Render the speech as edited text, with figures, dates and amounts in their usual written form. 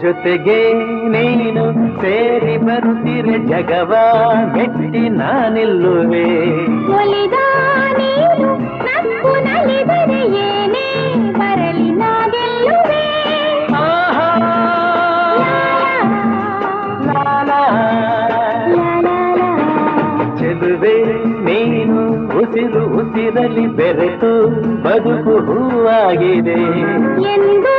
ಜೊತೆಗೆ ನೀನು ಸೇರಿ ಬರುತ್ತಿರೆ ಜಗವ ಮೆಟ್ಟಿ ನಾನಿಲ್ಲುವೆ. ಒಲಿದ ನೀನು ನಕ್ಕು ನಲಿದರೆ ಏನೇ ಬರಲಿ ನಾ ಗೆಲ್ಲುವೆ. ಆಹಾ ಲಾಲಾ ಚೆಲುವೆ ನೀನು ಉಸಿರು ಉಸಿರಲಿ ಬೆರೆತು ಬದುಕು ಹೂವಾಗಿದೆ ಎಂದು